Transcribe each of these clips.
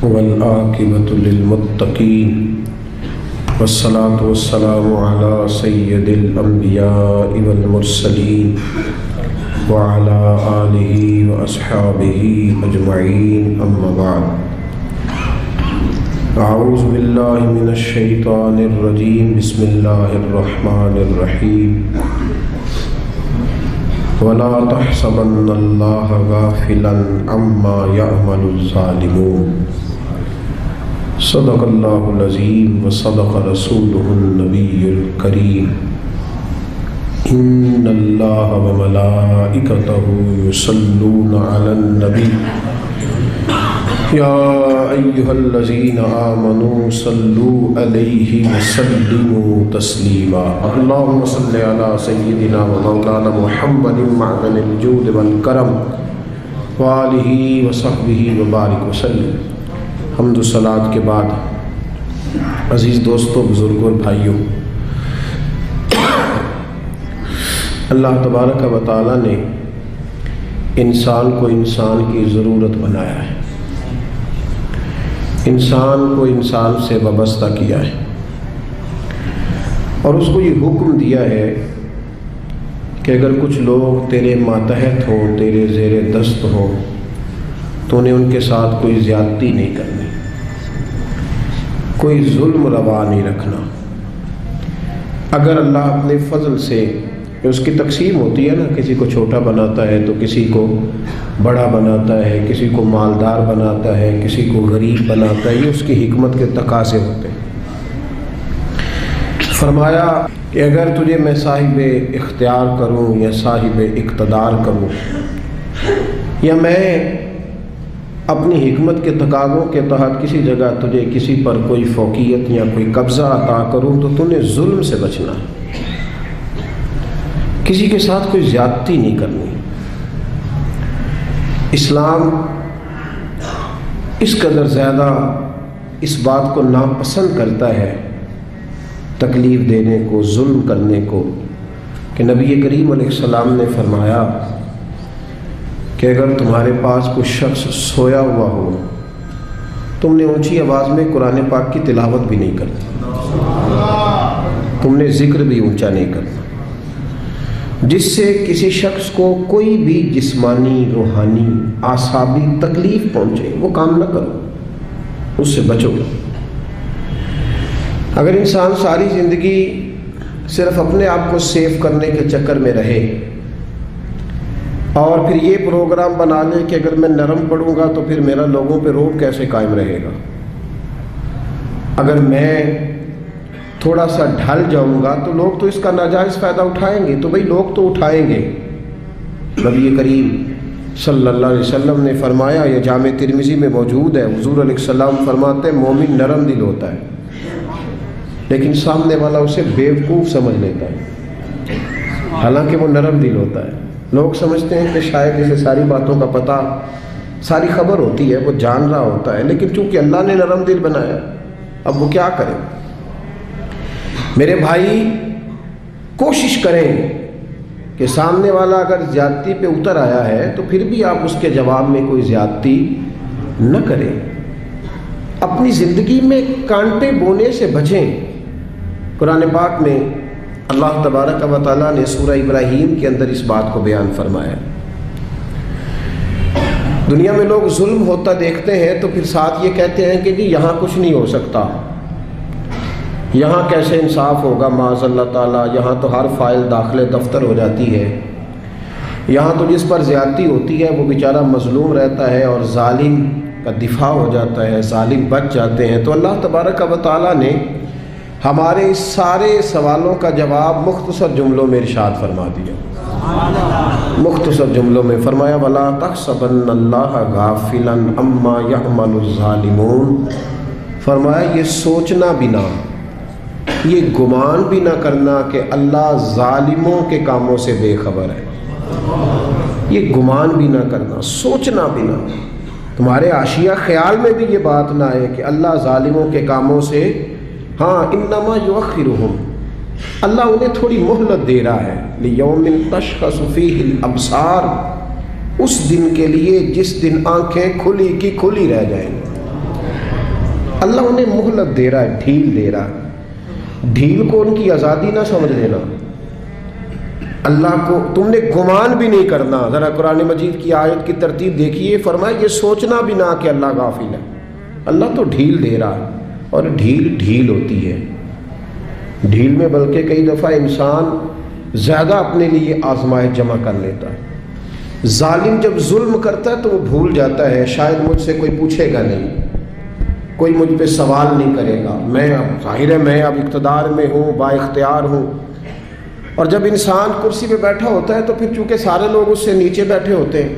والعاقبۃ للمتقین والصلاة والسلام علی سید الانبیاء والمرسلین وعلی آلہ واصحابہ اجمعین اما بعد اعوذ باللہ من الشیطان الرجیم بسم اللہ الرحمن الرحیم وَلَا تَحْسَبَنَّ اللَّهَ غَافِلًا عَمَّا يَعْمَلُ الظَّالِمُونَ صدق اللہ العظیم وصدق رسولہ النبی الکریم ان اللہ وملائکتہ یصلون علی النبی یا ایہا الذین آمنوا صلوا علیہ وسلموا تسلیما اللہم صل علی سیدنا ومولانا محمد معدن الجود والکرم وآلہ وصحبہ وبارک وسلم۔ حمد و صلات کے بعد عزیز دوستوں، بزرگوں اور بھائیوں، اللہ تبارک و تعالیٰ نے انسان کو انسان کی ضرورت بنایا ہے، انسان کو انسان سے وابستہ کیا ہے اور اس کو یہ حکم دیا ہے کہ اگر کچھ لوگ تیرے ماتحت ہوں، تیرے زیر دست ہوں، تو انہیں ان کے ساتھ کوئی زیادتی نہیں کرنی، کوئی ظلم روا نہیں رکھنا۔ اگر اللہ اپنے فضل سے، اس کی تقسیم ہوتی ہے نا، کسی کو چھوٹا بناتا ہے تو کسی کو بڑا بناتا ہے، کسی کو مالدار بناتا ہے، کسی کو غریب بناتا ہے، یہ اس کی حکمت کے تقاضے ہوتے ہیں۔ فرمایا کہ اگر تجھے میں صاحب اختیار کروں یا صاحب اقتدار کروں، یا میں اپنی حکمت کے تقاضوں کے تحت کسی جگہ تجھے کسی پر کوئی فوقیت یا کوئی قبضہ عطا کروں، تو تو نے ظلم سے بچنا ہے، کسی کے ساتھ کوئی زیادتی نہیں کرنی۔ اسلام اس قدر زیادہ اس بات کو ناپسند کرتا ہے، تکلیف دینے کو، ظلم کرنے کو، کہ نبی کریم علیہ السلام نے فرمایا کہ اگر تمہارے پاس کوئی شخص سویا ہوا ہو، تم نے اونچی آواز میں قرآن پاک کی تلاوت بھی نہیں کرنی، تم نے ذکر بھی اونچا نہیں کرنا، جس سے کسی شخص کو کوئی بھی جسمانی، روحانی، اعصابی تکلیف پہنچے، وہ کام نہ کرو، اس سے بچو۔ اگر انسان ساری زندگی صرف اپنے آپ کو سیف کرنے کے چکر میں رہے اور پھر یہ پروگرام بنا لے کہ اگر میں نرم پڑوں گا تو پھر میرا لوگوں پہ روب کیسے قائم رہے گا، اگر میں تھوڑا سا ڈھل جاؤں گا تو لوگ تو اس کا ناجائز فائدہ اٹھائیں گے، تو بھئی لوگ تو اٹھائیں گے۔ نبی کریم صلی اللہ علیہ وسلم نے فرمایا، یہ جامع ترمذی میں موجود ہے، حضور علیہ السلام فرماتے ہیں مومن نرم دل ہوتا ہے لیکن سامنے والا اسے بیوقوف سمجھ لیتا ہے، حالانکہ وہ نرم دل ہوتا ہے۔ لوگ سمجھتے ہیں کہ شاید اسے ساری باتوں کا پتہ، ساری خبر ہوتی ہے، وہ جان رہا ہوتا ہے، لیکن چونکہ اللہ نے نرم دل بنایا، اب وہ کیا کرے؟ میرے بھائی، کوشش کریں کہ سامنے والا اگر زیادتی پہ اتر آیا ہے تو پھر بھی آپ اس کے جواب میں کوئی زیادتی نہ کریں، اپنی زندگی میں کانٹے بونے سے بچیں۔ قرآن پاک میں اللہ تبارک و تعالیٰ نے سورہ ابراہیم کے اندر اس بات کو بیان فرمایا۔ دنیا میں لوگ ظلم ہوتا دیکھتے ہیں تو پھر ساتھ یہ کہتے ہیں کہ جی یہاں کچھ نہیں ہو سکتا، یہاں کیسے انصاف ہوگا، معاذ اللہ تعالیٰ، یہاں تو ہر فائل داخل دفتر ہو جاتی ہے، یہاں تو جس پر زیادتی ہوتی ہے وہ بیچارہ مظلوم رہتا ہے اور ظالم کا دفاع ہو جاتا ہے، ظالم بچ جاتے ہیں۔ تو اللہ تبارک و تعالیٰ نے ہمارے اس سارے سوالوں کا جواب مختصر جملوں میں ارشاد فرما دیا، مختصر جملوں میں فرمایا، وَلَا تَحْسَبَنَّ اللَّهَ غَافِلًا عَمَّا يَعْمَلُ الظَّالِمُونَ۔ فرمایا یہ سوچنا بھی نہ، یہ گمان بھی نہ کرنا کہ اللہ ظالموں کے کاموں سے بے خبر ہے، یہ گمان بھی نہ کرنا، سوچنا بھی نہ، تمہارے عاشیہ خیال میں بھی یہ بات نہ آئے کہ اللہ ظالموں کے کاموں سے، ہاں انما یؤخرہم، اللہ انہیں تھوڑی مہلت دے رہا ہے، لیوم تشخص فیہ الابصار، اس دن کے لیے جس دن آنکھیں کھلی کی کھلی رہ جائیں، اللہ انہیں مہلت دے رہا ہے، ڈھیل دے رہا ہے۔ ڈھیل کو ان کی آزادی نہ سمجھ لینا، اللہ کو تم نے گمان بھی نہیں کرنا۔ ذرا قرآن مجید کی آیت کی ترتیب دیکھیے، فرمایا یہ سوچنا بھی نہ کہ اللہ غافل ہے، اللہ تو ڈھیل دے رہا ہے، اور ڈھیل ڈھیل ہوتی ہے۔ ڈھیل میں بلکہ کئی دفعہ انسان زیادہ اپنے لیے آزمائش جمع کر لیتا ہے۔ ظالم جب ظلم کرتا ہے تو وہ بھول جاتا ہے شاید مجھ سے کوئی پوچھے گا نہیں، کوئی مجھ پہ سوال نہیں کرے گا، میں اب ظاہر ہے میں اب اقتدار میں ہوں، با اختیار ہوں۔ اور جب انسان کرسی پہ بیٹھا ہوتا ہے تو پھر چونکہ سارے لوگ اس سے نیچے بیٹھے ہوتے ہیں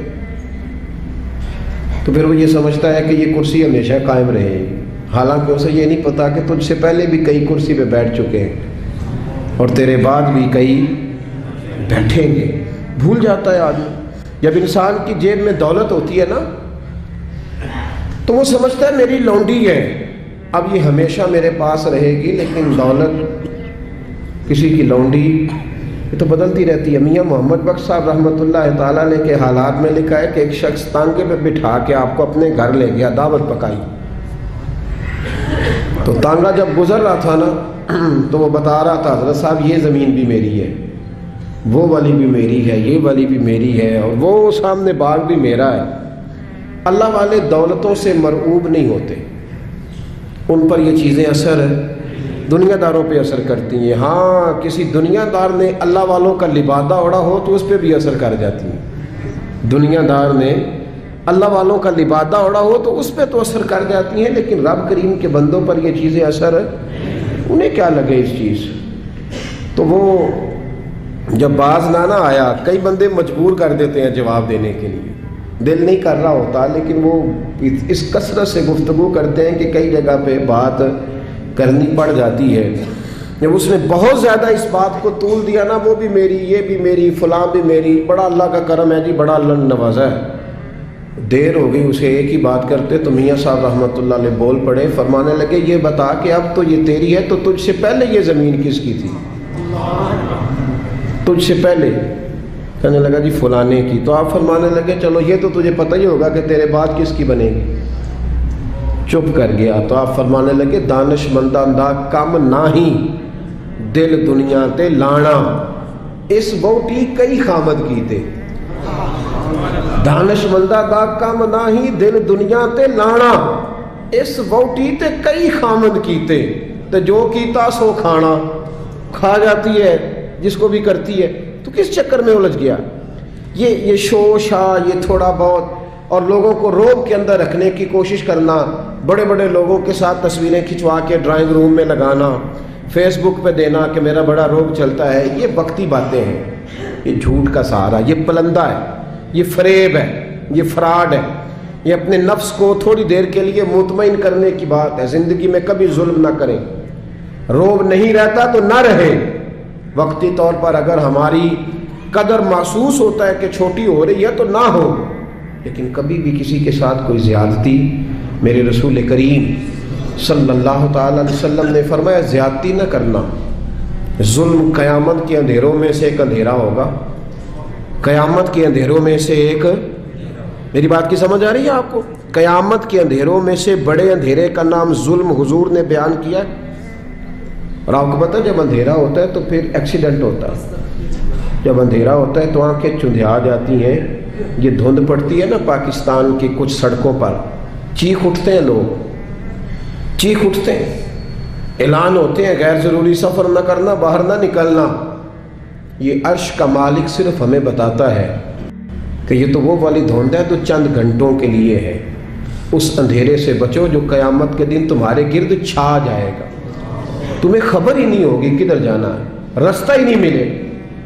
تو پھر وہ یہ سمجھتا ہے کہ یہ کرسی ہمیشہ قائم رہے گی، حالانکہ اسے یہ نہیں پتا کہ تجھ سے پہلے بھی کئی کرسی پہ بیٹھ چکے ہیں اور تیرے بعد بھی کئی بیٹھیں گے۔ بھول جاتا ہے آدمی۔ جب انسان کی جیب میں دولت ہوتی ہے نا تو وہ سمجھتا ہے میری لونڈی ہے، اب یہ ہمیشہ میرے پاس رہے گی، لیکن دولت کسی کی لونڈی یہ تو بدلتی رہتی ہے۔ میاں محمد بخش صاحب رحمۃ اللہ تعالیٰ علیہ کے حالات میں لکھا ہے کہ ایک شخص تانگے پہ بٹھا کے آپ کو اپنے گھر لے گیا، دعوت پکائی، تو تانگا جب گزر رہا تھا نا تو وہ بتا رہا تھا حضرت صاحب یہ زمین بھی میری ہے، وہ والی بھی میری ہے، یہ والی بھی میری ہے، اور وہ سامنے باغ بھی میرا ہے۔ اللہ والے دولتوں سے مرعوب نہیں ہوتے، ان پر یہ چیزیں اثر دنیا داروں پہ اثر کرتی ہیں۔ ہاں کسی دنیا دار نے اللہ والوں کا لبادہ اوڑھا ہو تو اس پہ بھی اثر کر جاتی ہیں۔ دنیا دار نے اللہ والوں کا لبادہ اوڑھا ہو تو اس پہ تو اثر کر جاتی ہیں، لیکن رب کریم کے بندوں پر یہ چیزیں اثر انہیں کیا لگے اس چیز۔ تو وہ جب باز نہ آیا، کئی بندے مجبور کر دیتے ہیں جواب دینے کے لیے، دل نہیں کر رہا ہوتا، لیکن وہ اس کثرت سے گفتگو کرتے ہیں کہ کئی جگہ پہ بات کرنی پڑ جاتی ہے۔ جب اس نے بہت زیادہ اس بات کو طول دیا نا، وہ بھی میری، یہ بھی میری، فلاں بھی میری، بڑا اللہ کا کرم ہے جی، بڑا اللہ نے نوازا ہے، دیر ہو گئی اسے ایک ہی بات کرتے تو میاں صاحب رحمۃ اللہ علیہ بول پڑے، فرمانے لگے یہ بتا کہ اب تو یہ تیری ہے تو تجھ سے پہلے یہ زمین کس کی تھی؟ تجھ سے پہلے؟ کہنے لگا جی فلانے کی۔ تو آپ فرمانے لگے چلو یہ تو تجھے پتہ ہی ہوگا کہ تیرے بعد کس کی بنے گی۔ چپ کر گیا۔ تو آپ فرمانے لگے دانش مندہ دا کم ناہی دل دنیا تے لانا، اس بوٹی کئی خامد کیتے۔ دانش مندہ دا کم ناہی دل دنیا تے لانا، اس بوٹی تے کئی خامد کیتے۔ تو جو کیتا سو کھانا، کھا جاتی ہے جس کو بھی کرتی ہے، تو کس چکر میں الجھ گیا؟ یہ شوشا، یہ تھوڑا بہت، اور لوگوں کو روب کے اندر رکھنے کی کوشش کرنا، بڑے بڑے لوگوں کے ساتھ تصویریں کھنچوا کے ڈرائنگ روم میں لگانا، فیس بک پہ دینا کہ میرا بڑا روب چلتا ہے، یہ وقتی باتیں ہیں، یہ جھوٹ کا سہارا، یہ پلندہ ہے، یہ فریب ہے، یہ فراڈ ہے، یہ اپنے نفس کو تھوڑی دیر کے لیے مطمئن کرنے کی بات ہے۔ زندگی میں کبھی ظلم نہ کریں، روب نہیں رہتا تو نہ رہے۔ وقتی طور پر اگر ہماری قدر محسوس ہوتا ہے کہ چھوٹی ہو رہی ہے تو نہ ہو، لیکن کبھی بھی کسی کے ساتھ کوئی زیادتی، میرے رسول کریم صلی اللہ تعالی علیہ وسلم نے فرمایا زیادتی نہ کرنا۔ ظلم قیامت کے اندھیروں میں سے ایک اندھیرا ہوگا، قیامت کے اندھیروں میں سے ایک، میری بات کی سمجھ آ رہی ہے آپ کو؟ قیامت کے اندھیروں میں سے بڑے اندھیرے کا نام ظلم حضور نے بیان کیا ہے۔ اور آپ کو پتہ ہے جب اندھیرا ہوتا ہے تو پھر ایکسیڈنٹ ہوتا ہے، جب اندھیرا ہوتا ہے تو آنکھیں چندھیا جاتی ہیں، یہ دھند پڑتی ہے نا پاکستان کی کچھ سڑکوں پر، چیخ اٹھتے ہیں لوگ، چیخ اٹھتے ہیں، اعلان ہوتے ہیں غیر ضروری سفر نہ کرنا، باہر نہ نکلنا۔ یہ عرش کا مالک صرف ہمیں بتاتا ہے کہ یہ تو وہ والی دھند ہے تو چند گھنٹوں کے لیے ہے، اس اندھیرے سے بچو جو قیامت کے دن تمہارے گرد چھا جائے گا، تمہیں خبر ہی نہیں ہوگی کدھر جانا ہے، رستہ ہی نہیں ملے۔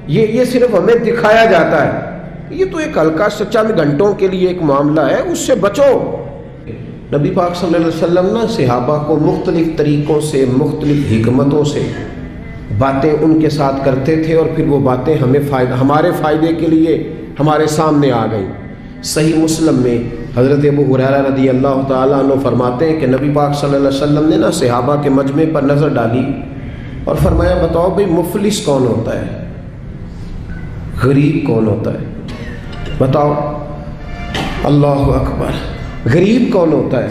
یہ صرف ہمیں دکھایا جاتا ہے، یہ تو ایک ہلکا سا چند گھنٹوں کے لیے ایک معاملہ ہے، اس سے بچو۔ نبی پاک صلی اللہ علیہ وسلم نے صحابہ کو مختلف طریقوں سے، مختلف حکمتوں سے باتیں ان کے ساتھ کرتے تھے، اور پھر وہ باتیں ہمارے فائدے کے لیے ہمارے سامنے آ گئیں۔ صحیح مسلم میں حضرت ابو ہریرہ رضی اللہ تعالیٰ عنہ فرماتے ہیں کہ نبی پاک صلی اللہ علیہ وسلم نے نا صحابہ کے مجمع پر نظر ڈالی اور فرمایا بتاؤ بھئی مفلس کون ہوتا ہے، غریب کون ہوتا ہے؟ بتاؤ، اللہ اکبر، غریب کون ہوتا ہے؟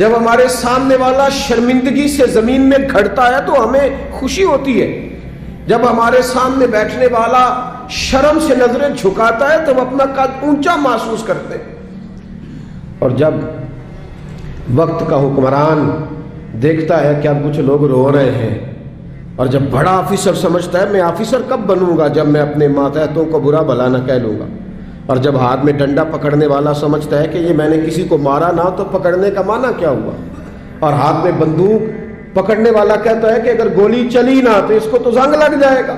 جب ہمارے سامنے والا شرمندگی سے زمین میں گھڑتا ہے تو ہمیں خوشی ہوتی ہے، جب ہمارے سامنے بیٹھنے والا شرم سے نظریں جھکاتا ہے تو ہم اپنا قد اونچا محسوس کرتے ہیں، اور جب وقت کا حکمران دیکھتا ہے کہ اب کچھ لوگ رو رہے ہیں، اور جب بڑا آفیسر سمجھتا ہے میں آفیسر کب بنوں گا جب میں اپنے ماتحتوں کو برا بھلا نہ کہہ لوں گا، اور جب ہاتھ میں ڈنڈا پکڑنے والا سمجھتا ہے کہ یہ میں نے کسی کو مارا نہ تو پکڑنے کا معنی کیا ہوا، اور ہاتھ میں بندوق پکڑنے والا کہتا ہے کہ اگر گولی چلی نہ تو اس کو تو زنگ لگ جائے گا،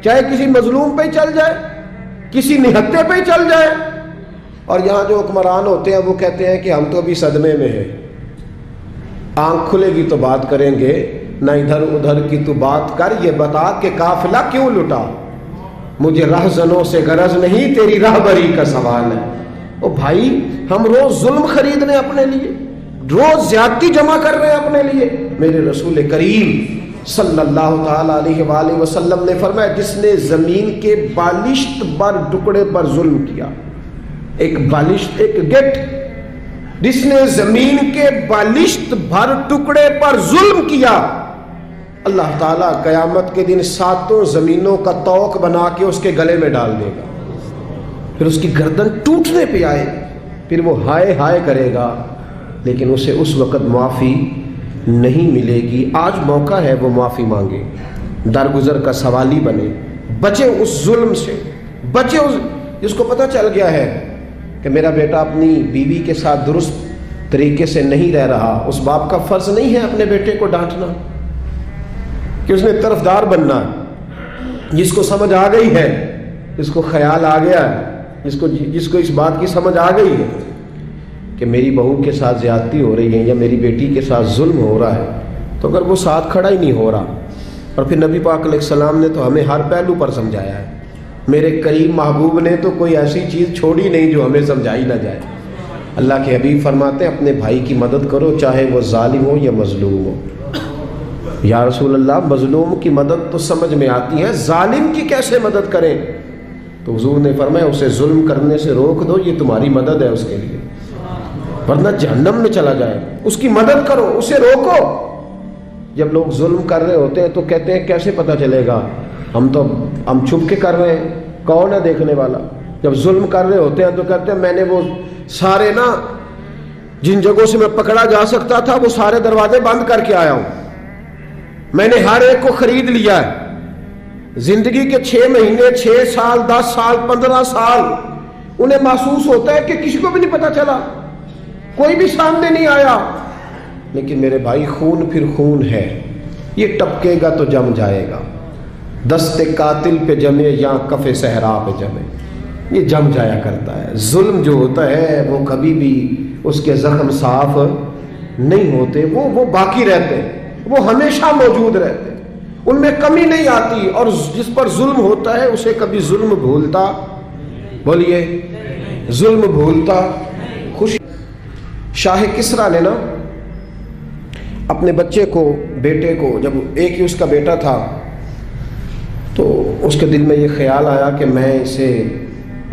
چاہے کسی مظلوم پہ ہی چل جائے، کسی نہتے پہ ہی چل جائے، اور یہاں جو حکمران ہوتے ہیں وہ کہتے ہیں کہ ہم تو ابھی صدمے میں ہیں، آنکھ کھلے گی تو بات کریں گے، نہ ادھر ادھر کی تو بات کر، یہ بتا کہ قافلہ کیوں لٹا، مجھے رہزنوں سے غرض نہیں تیری راہبری کا سوال ہے۔ او بھائی، ہم روز ظلم خرید رہے ہیں اپنے لیے، روز زیادتی جمع کر رہے ہیں اپنے لیے۔ میرے رسول کریم صلی اللہ تعالی علیہ وآلہ وسلم نے فرمایا جس نے زمین کے بالشت بر ٹکڑے پر ظلم کیا، ایک بالشت، ایک گٹ، جس نے زمین کے بالشت بھر ٹکڑے پر ظلم کیا، اللہ تعالیٰ قیامت کے دن 7 زمینوں کا توق بنا کے اس کے گلے میں ڈال دے گا، پھر اس کی گردن ٹوٹنے پہ آئے، پھر وہ ہائے ہائے کرے گا، لیکن اسے اس وقت معافی نہیں ملے گی۔ آج موقع ہے وہ معافی مانگے، درگزر کا سوالی بنے، بچے اس ظلم سے، بچے اس جس کو پتہ چل گیا ہے کہ میرا بیٹا اپنی بیوی کے ساتھ درست طریقے سے نہیں رہ رہا، اس باپ کا فرض نہیں ہے اپنے بیٹے کو ڈانٹنا کہ اس نے طرفدار بننا، جس کو سمجھ آ گئی ہے، جس کو خیال آ گیا ہے، جس کو اس بات کی سمجھ آ گئی ہے کہ میری بہو کے ساتھ زیادتی ہو رہی ہے یا میری بیٹی کے ساتھ ظلم ہو رہا ہے، تو اگر وہ ساتھ کھڑا ہی نہیں ہو رہا، اور پھر نبی پاک علیہ السلام نے تو ہمیں ہر پہلو پر سمجھایا ہے، میرے کریم محبوب نے تو کوئی ایسی چیز چھوڑی نہیں جو ہمیں سمجھائی نہ جائے۔ اللہ کے حبیب فرماتے ہیں اپنے بھائی کی مدد کرو چاہے وہ ظالم ہو یا مظلوم ہو۔ یا رسول اللہ، مظلوم کی مدد تو سمجھ میں آتی ہے، ظالم کی کیسے مدد کریں؟ تو حضور نے فرمایا اسے ظلم کرنے سے روک دو، یہ تمہاری مدد ہے اس کے لیے، ورنہ جہنم میں چلا جائے، اس کی مدد کرو، اسے روکو۔ جب لوگ ظلم کر رہے ہوتے ہیں تو کہتے ہیں کیسے پتہ چلے گا، ہم چھپ کے کر رہے ہیں، کون ہے دیکھنے والا؟ جب ظلم کر رہے ہوتے ہیں تو کہتے ہیں میں نے وہ سارے جن جگہوں سے میں پکڑا جا سکتا تھا وہ سارے دروازے بند کر کے آیا ہوں، میں نے ہر ایک کو خرید لیا ہے۔ زندگی کے 6 مہینے، 6 سال، 10 سال، 15 سال انہیں محسوس ہوتا ہے کہ کسی کو بھی نہیں پتا چلا، کوئی بھی سامنے نہیں آیا، لیکن میرے بھائی خون پھر خون ہے، یہ ٹپکے گا تو جم جائے گا، دست قاتل پہ جمے یا کف صحرا پہ جمے، یہ جم جایا کرتا ہے۔ ظلم جو ہوتا ہے وہ کبھی بھی اس کے زخم صاف نہیں ہوتے، وہ باقی رہتے ہیں، وہ ہمیشہ موجود رہتے ہیں، ان میں کمی نہیں آتی، اور جس پر ظلم ہوتا ہے اسے کبھی ظلم بھولتا، بولیے ظلم بھولتا خوشی۔ شاہ کسریٰ نے اپنے بچے کو، بیٹے کو، جب ایک ہی اس کا بیٹا تھا تو اس کے دل میں یہ خیال آیا کہ میں اسے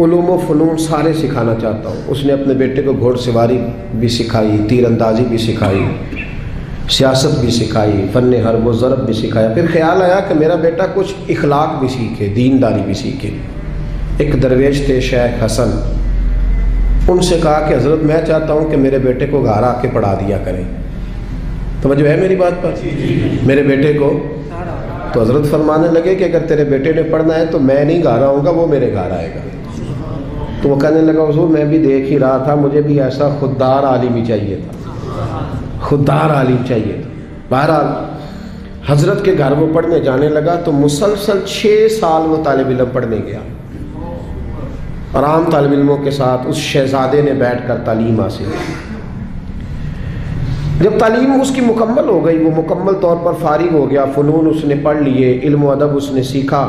علوم و فنون سارے سکھانا چاہتا ہوں۔ اس نے اپنے بیٹے کو گھوڑ سواری بھی سکھائی، تیر اندازی بھی سکھائی، سیاست بھی سکھائی، فن حرب و ضرب بھی سکھایا۔ پھر خیال آیا کہ میرا بیٹا کچھ اخلاق بھی سیکھے، دینداری بھی سیکھے۔ ایک درویش تھے شیخ حسن، ان سے کہا کہ حضرت میں چاہتا ہوں کہ میرے بیٹے کو گھر آ کے پڑھا دیا کریں۔ توجہ ہے میری بات پر؟ میرے بیٹے کو، تو حضرت فرمانے لگے کہ اگر تیرے بیٹے نے پڑھنا ہے تو میں نہیں گھر آؤں گا، وہ میرے گھر آئے گا۔ تو وہ کہنے لگا حضور میں بھی دیکھ ہی رہا تھا، مجھے بھی ایسا خوددار عالم ہی چاہیے تھا، خوددار عالم چاہیے تھا۔ بہرحال حضرت کے گھر وہ پڑھنے جانے لگا تو مسلسل 6 سال وہ طالب علم پڑھنے گیا، اور عام طالب علموں کے ساتھ اس شہزادے نے بیٹھ کر تعلیم حاصل کی۔ جب تعلیم اس کی مکمل ہو گئی، وہ مکمل طور پر فارغ ہو گیا، فنون اس نے پڑھ لیے، علم و ادب اس نے سیکھا،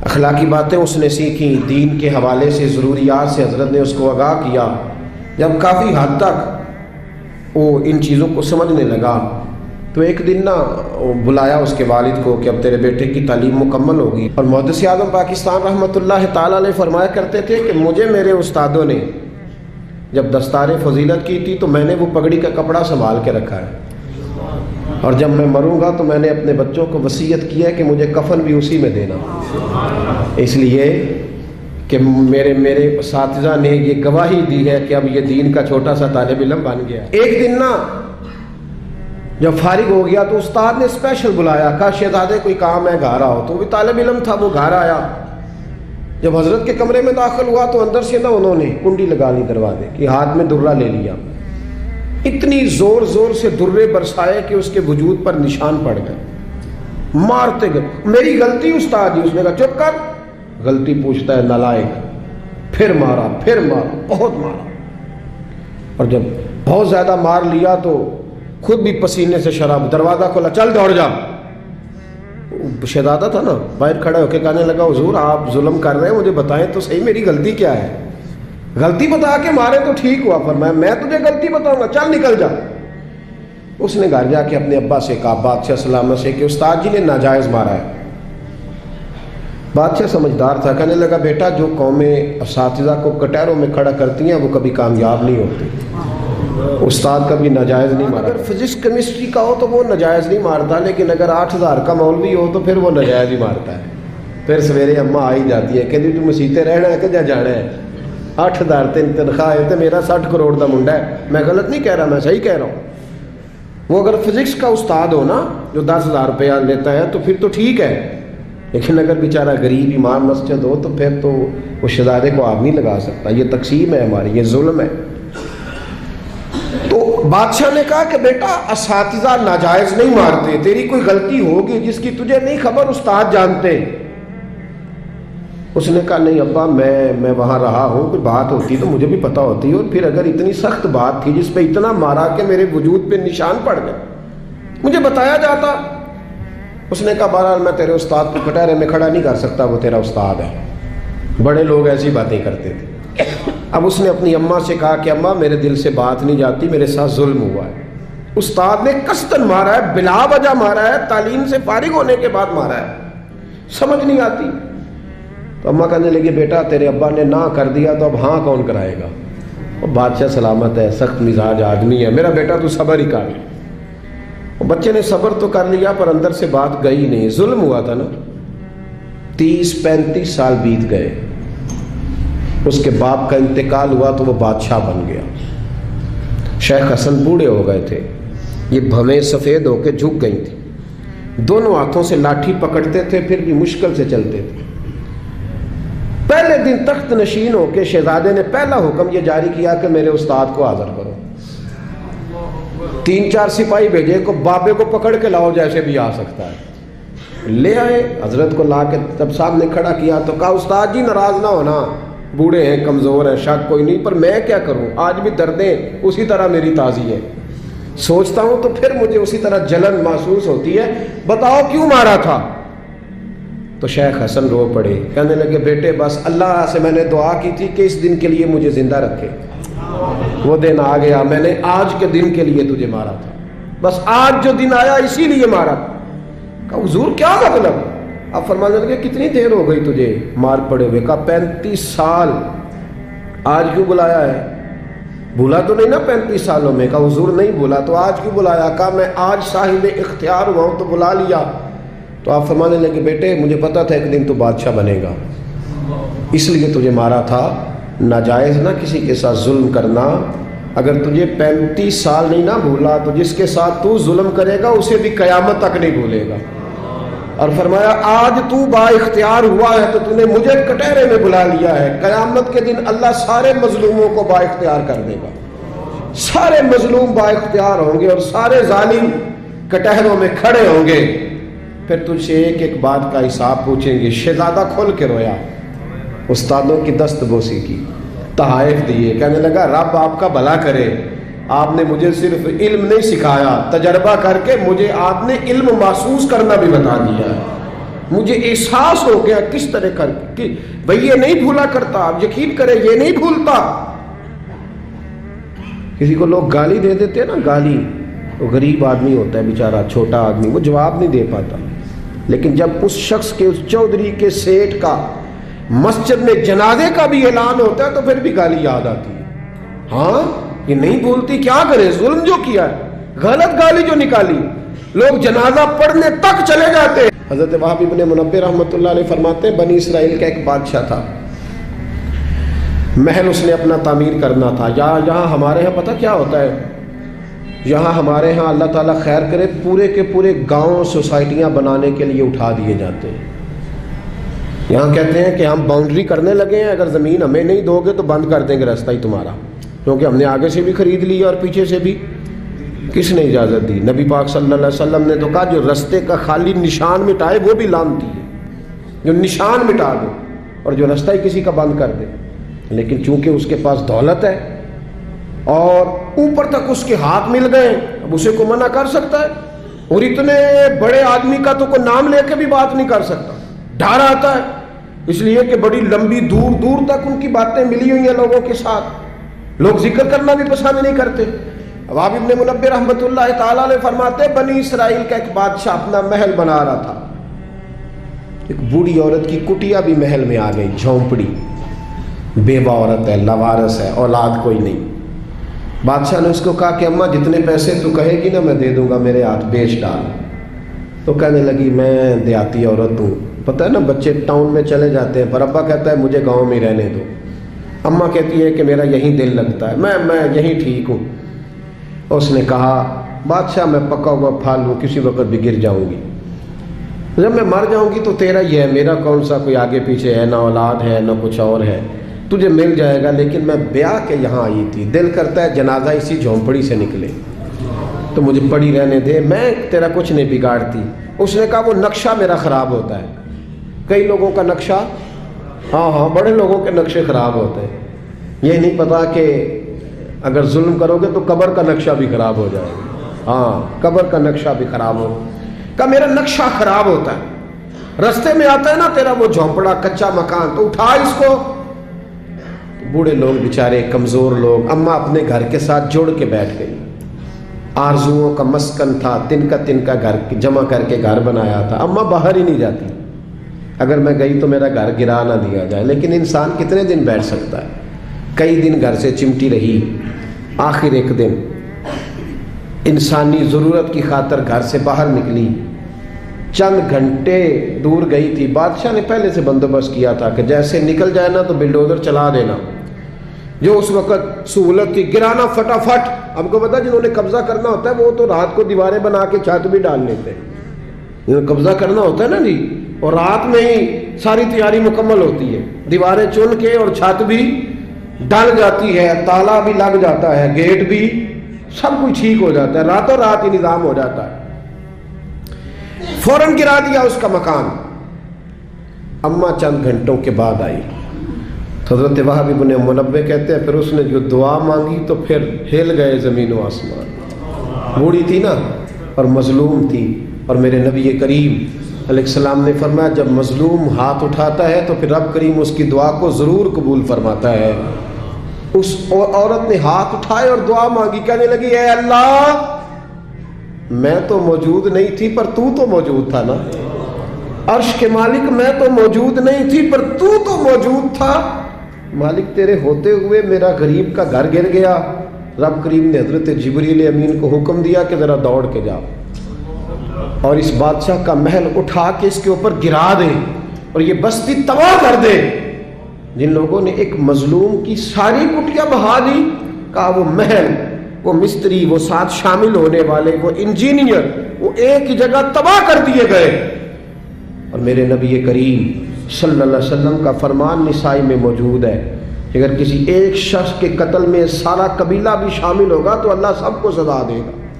اخلاقی باتیں اس نے سیکھی، دین کے حوالے سے ضروریات سے حضرت نے اس کو آگاہ کیا۔ جب کافی حد تک وہ ان چیزوں کو سمجھنے لگا تو ایک دن بلایا اس کے والد کو کہ اب تیرے بیٹے کی تعلیم مکمل ہوگی۔ اور محدث اعظم پاکستان رحمۃ اللہ تعالی علیہ فرمایا کرتے تھے کہ مجھے میرے استادوں نے جب دستار فضیلت کی تھی تو میں نے وہ پگڑی کا کپڑا سنبھال کے رکھا ہے، اور جب میں مروں گا تو میں نے اپنے بچوں کو وصیت کی ہے کہ مجھے کفن بھی اسی میں دینا، اس لیے کہ میرے اساتذہ نے یہ گواہی دی ہے کہ اب یہ دین کا چھوٹا سا طالب علم بن گیا۔ ایک دن نا جب فارغ ہو گیا تو استاد نے اسپیشل بلایا، کہا شہزادے کوئی کام ہے گھر آؤ، تو وہ طالب علم تھا، وہ گھر آیا۔ جب حضرت کے کمرے میں داخل ہوا تو اندر سے نا انہوں نے کنڈی لگا لی دروازے کی، ہاتھ میں درہ لے لیا، اتنی زور زور سے درے برسائے کہ اس کے وجود پر نشان پڑ گئے، مارتے گئے۔ میری غلطی استاد جی، اس نے کہا چپ کر، غلطی پوچھتا ہے نالائق، پھر مارا بہت مارا، اور جب بہت زیادہ مار لیا تو خود بھی پسینے سے شراب، دروازہ کھولا، چل دوڑ جا۔ شہزادہ تھا نا، باہر کھڑا ہو کے کہنے لگا حضور آپ ظلم کر رہے ہیں، مجھے بتائیں تو صحیح میری غلطی کیا ہے، غلطی بتا کے مارے تو ٹھیک ہوا، فرمایا میں تجھے غلطی بتاؤں گا، چل نکل جا۔ اس نے گھر جا کے اپنے ابا سے کہا بادشاہ سلامت سے کہ استاد جی نے ناجائز مارا ہے۔ بادشاہ سمجھدار تھا، کہنے لگا بیٹا جو قومیں اساتذہ کو کٹہروں میں کھڑا کرتی ہیں وہ کبھی کامیاب نہیں ہوتی، استاد کبھی ناجائز نہیں مارا۔ اگر فزکس کیمسٹری کا ہو تو وہ ناجائز نہیں مارتا، لیکن اگر 8,000 کا مولوی ہو تو پھر وہ ناجائز ہی مارتا ہے۔ پھر سویرے اماں آئی جاتی ہے، کہتی تو مسیتے رہنا ہے کہ جا جانا ہے، 8,000 تنخواہ ہے تو میرا 60 کروڑ کا منڈا ہے، میں غلط نہیں کہہ رہا، میں صحیح کہہ رہا ہوں۔ وہ اگر فزکس کا استاد ہو نا جو 10,000 روپیہ لیتا ہے تو پھر تو ٹھیک ہے، لیکن اگر بیچارہ غریب امام مسجد ہو تو پھر تو وہ شہزادے کو آگ نہیں لگا سکتا۔ یہ تقسیم ہے ہماری، یہ ظلم ہے۔ تو بادشاہ نے کہا کہ بیٹا اساتذہ ناجائز نہیں مارتے، تیری کوئی غلطی ہوگی جس کی تجھے نہیں خبر، استاد جانتے۔ اس نے کہا نہیں ابا میں وہاں رہا ہوں، کوئی بات ہوتی تو مجھے بھی پتہ ہوتی، اور پھر اگر اتنی سخت بات تھی جس پہ اتنا مارا کہ میرے وجود پہ نشان پڑ گئے، مجھے بتایا جاتا۔ اس نے کہا بہرحال میں تیرے استاد کو کٹہرے میں کھڑا نہیں کر سکتا، وہ تیرا استاد ہے، بڑے لوگ ایسی باتیں کرتے تھے۔ اب اس نے اپنی اماں سے کہا کہ اماں میرے دل سے بات نہیں جاتی، میرے ساتھ ظلم ہوا ہے، استاد نے قصداً مارا ہے، بلا وجہ مارا ہے، تعلیم سے فارغ ہونے کے بعد مارا ہے، سمجھ نہیں آتی۔ تو اماں کہنے لگی بیٹا تیرے ابا نے نہ کر دیا تو اب ہاں کون کرائے گا؟ اور بادشاہ سلامت ہے، سخت مزاج آدمی ہے، میرا بیٹا تو صبر ہی کر۔ بچے نے صبر تو کر لیا پر اندر سے بات گئی نہیں، ظلم ہوا تھا نا۔ 30-35 سال بیت گئے، اس کے باپ کا انتقال ہوا تو وہ بادشاہ بن گیا۔ شیخ حسن بوڑھے ہو گئے تھے، یہ بھویں سفید ہو کے جھک گئی تھی، دونوں ہاتھوں سے لاٹھی پکڑتے تھے پھر بھی مشکل سے چلتے تھے۔ پہلے دن تخت نشین ہو کے شہزادے نے پہلا حکم یہ جاری کیا کہ میرے استاد کو حاضر کرو۔ 3-4 سپاہی بھیجے کو بابے کو پکڑ کے لاؤ جیسے بھی آ سکتا ہے، لے آئے۔ حضرت کو لا کے جب صاحب نے کھڑا کیا تو کہا استاد جی ناراض نہ ہونا، بوڑھے ہیں کمزور ہیں شک کوئی نہیں، پر میں کیا کروں، آج بھی دردیں اسی طرح میری تازی ہیں، سوچتا ہوں تو پھر مجھے اسی طرح جلن محسوس ہوتی ہے، بتاؤ کیوں مارا تھا؟ تو شیخ حسن رو پڑے، کہنے لگے بیٹے بس اللہ سے میں نے دعا کی تھی کہ اس دن کے لیے مجھے زندہ رکھے، وہ دن آ گیا، میں نے آج کے دن کے لیے تجھے مارا تھا، بس آج جو دن آیا اسی لیے مارا۔ کہا حضور کیا مطلب؟ اب فرمانے لگے کتنی دیر ہو گئی تجھے مار پڑے ہوئے؟ کہا 35 سال۔ آج کیوں بلایا ہے؟ بھولا تو نہیں نا 35 سالوں میں؟ کہا حضور نہیں بھولا، تو آج کیوں بلایا؟ کہا میں آج صاحب اختیار ہوا ہوں تو بلا لیا۔ تو آپ فرمانے لگے بیٹے مجھے پتا تھا ایک دن تو بادشاہ بنے گا، اس لیے تجھے مارا تھا، ناجائز نہ کسی کے ساتھ ظلم کرنا۔ اگر تجھے 35 سال نہیں نہ بھولا تو جس کے ساتھ تو ظلم کرے گا اسے بھی قیامت تک نہیں بھولے گا۔ اور فرمایا آج تو با اختیار ہوا ہے تو تو نے مجھے کٹہرے میں بلا لیا ہے، قیامت کے دن اللہ سارے مظلوموں کو با اختیار کر دے گا، سارے مظلوم با اختیار ہوں گے اور سارے ظالم کٹہروں میں کھڑے ہوں گے، پھر تجھ سے ایک ایک بات کا حساب پوچھیں گے۔ شہزادہ کھل کے رویا، استادوں کی دست بوسی کی، تحائف دیے، کہنے لگا رب آپ کا بھلا کرے، آپ نے مجھے صرف علم نہیں سکھایا، تجربہ کر کے مجھے آپ نے علم محسوس کرنا بھی بتا دیا، مجھے احساس ہو گیا کس طرح کر کہ بھئی یہ نہیں بھولا کرتا، آپ یقین کریں یہ نہیں بھولتا۔ کسی کو لوگ گالی دے دیتے ہیں نا، گالی، وہ غریب آدمی ہوتا ہے بیچارہ، چھوٹا آدمی، وہ جواب نہیں دے پاتا، لیکن جب اس شخص کے، اس چودھری کے، سیٹ کا مسجد میں جنازے کا بھی اعلان ہوتا ہے تو پھر بھی گالی یاد آتی ہے، ہاں یہ نہیں بولتی، کیا کرے، ظلم جو کیا ہے، غلط گالی جو نکالی، لوگ جنازہ پڑھنے تک چلے جاتے۔ حضرت وہب ابن منبہ رحمۃ اللہ علیہ فرماتے ہیں بنی اسرائیل کا ایک بادشاہ تھا، محل اس نے اپنا تعمیر کرنا تھا۔ یہاں ہمارے ہاں پتہ کیا ہوتا ہے، یہاں ہمارے ہاں اللہ تعالیٰ خیر کرے پورے کے پورے گاؤں سوسائٹیاں بنانے کے لیے اٹھا دیے جاتے ہیں۔ یہاں کہتے ہیں کہ ہم باؤنڈری کرنے لگے ہیں، اگر زمین ہمیں نہیں دو گے تو بند کر دیں گے راستہ ہی تمہارا، کیونکہ ہم نے آگے سے بھی خرید لی اور پیچھے سے بھی۔ کس نے اجازت دی؟ نبی پاک صلی اللہ علیہ وسلم نے تو کہا جو رستے کا خالی نشان مٹائے وہ بھی لعنتی ہے، جو نشان مٹا دے اور جو رستہ ہی کسی کا بند کر دے۔ لیکن چونکہ اس کے پاس دولت ہے اور اوپر تک اس کے ہاتھ مل گئے، اب اسے کو منع کر سکتا ہے؟ اور اتنے بڑے آدمی کا تو کوئی نام لے کے بھی بات نہیں کر سکتا، ڈر آتا ہے، اس لیے کہ بڑی لمبی دور دور تک ان کی باتیں ملی ہوئی ہیں لوگوں کے ساتھ، لوگ ذکر کرنا بھی پسند نہیں کرتے۔ وہب ابن منبہ رحمۃ اللہ تعالیٰ علیہ فرماتے بنی اسرائیل کا ایک بادشاہ اپنا محل بنا رہا تھا، ایک بوڑھی عورت کی کٹیا بھی محل میں آ گئی، جھونپڑی، بیوہ عورت ہے، لاوارث ہے، اولاد کوئی نہیں۔ بادشاہ نے اس کو کہا کہ اماں جتنے پیسے تو کہے گی نا میں دے دوں گا، میرے ہاتھ بیچ ڈال۔ تو کہنے لگی میں دیہاتی عورت ہوں، پتہ ہے نا بچے ٹاؤن میں چلے جاتے ہیں پر ابا کہتا ہے مجھے گاؤں میں رہنے دو، اماں کہتی ہے کہ میرا یہیں دل لگتا ہے، میں یہیں ٹھیک ہوں۔ اس نے کہا بادشاہ میں پکا ہوا پھل ہوں، کسی وقت بھی گر جاؤں گی، جب میں مر جاؤں گی تو تیرا ہی ہے، میرا کون سا کوئی آگے پیچھے ہے، نہ اولاد ہے نہ کچھ اور ہے، تجھے مل جائے گا، لیکن میں بیاہ کے یہاں آئی تھی، دل کرتا ہے جنازہ اسی جھونپڑی سے نکلے تو مجھے پڑی رہنے دے، میں تیرا کچھ نہیں بگاڑتی۔ اس نے کہا وہ نقشہ میرا خراب ہوتا ہے، کئی لوگوں کا نقشہ، ہاں بڑے لوگوں کے نقشے خراب ہوتے ہیں، یہ نہیں پتا کہ اگر ظلم کرو گے تو قبر کا نقشہ بھی خراب ہو جائے گا، قبر کا نقشہ بھی خراب ہو۔ کہا میرا نقشہ خراب ہوتا ہے، رستے میں آتا ہے نا تیرا وہ جھونپڑا کچا مکان، تو اٹھا اس کو۔ بوڑھے لوگ بیچارے کمزور لوگ، اماں اپنے گھر کے ساتھ جوڑ کے بیٹھ گئی، آرزوؤں کا مسکن تھا، تن کا گھر جمع کر کے گھر بنایا تھا، اماں باہر ہی نہیں جاتی، اگر میں گئی تو میرا گھر گرا نہ دیا جائے۔ لیکن انسان کتنے دن بیٹھ سکتا ہے، کئی دن گھر سے چمٹی رہی، آخر ایک دن انسانی ضرورت کی خاطر گھر سے باہر نکلی، چند گھنٹے دور گئی تھی، بادشاہ نے پہلے سے بندوبست کیا تھا کہ جیسے نکل جائے نا تو بلڈوزر چلا دینا، جو اس وقت سہولت تھی، گرانا فٹافٹ۔ ہم کو پتا جنہوں نے قبضہ کرنا ہوتا ہے وہ تو رات کو دیواریں بنا کے چھت بھی ڈال لیتے ہیں، جنہوں نے قبضہ کرنا ہوتا ہے نا جی، اور رات میں ہی ساری تیاری مکمل ہوتی ہے، دیواریں چن کے اور چھت بھی ڈل جاتی ہے، تالا بھی لگ جاتا ہے، گیٹ بھی، سب کچھ ٹھیک ہو جاتا ہے، راتوں رات ہی نظام ہو جاتا ہے۔ فوراً گرا دیا اس کا مکان۔ اماں چند گھنٹوں کے بعد آئی، حضرت وہب ابن منبہ کہتے ہیں پھر اس نے جو دعا مانگی تو پھر ہل گئے زمین و آسمان۔ بوڑھی تھی نا اور مظلوم تھی، اور میرے نبی کریم علیہ السلام نے فرمایا جب مظلوم ہاتھ اٹھاتا ہے تو پھر رب کریم اس کی دعا کو ضرور قبول فرماتا ہے۔ اس عورت نے ہاتھ اٹھائے اور دعا مانگی، کہنے لگی اے اللہ میں تو موجود نہیں تھی پر تو موجود تھا نا، عرش کے مالک میں تو موجود نہیں تھی پر تو موجود تھا، مالک تیرے ہوتے ہوئے میرا غریب کا گھر گر گیا۔ رب کریم نے حضرت جبریل امین کو حکم دیا کہ ذرا دوڑ کے جاؤ اور اس بادشاہ کا محل اٹھا کے اس کے اوپر گرا دے اور یہ بستی تباہ کر دے۔ جن لوگوں نے ایک مظلوم کی ساری کٹیاں بہا دی، کہا وہ محل، وہ مستری، وہ ساتھ شامل ہونے والے، وہ انجینئر، وہ ایک ہی جگہ تباہ کر دیے گئے۔ اور میرے نبی کریم صلی اللہ علیہ وسلم کا فرمان نسائی میں موجود ہے کہ اگر کسی ایک شخص کے قتل میں سارا قبیلہ بھی شامل ہوگا تو اللہ سب کو سزا دے گا۔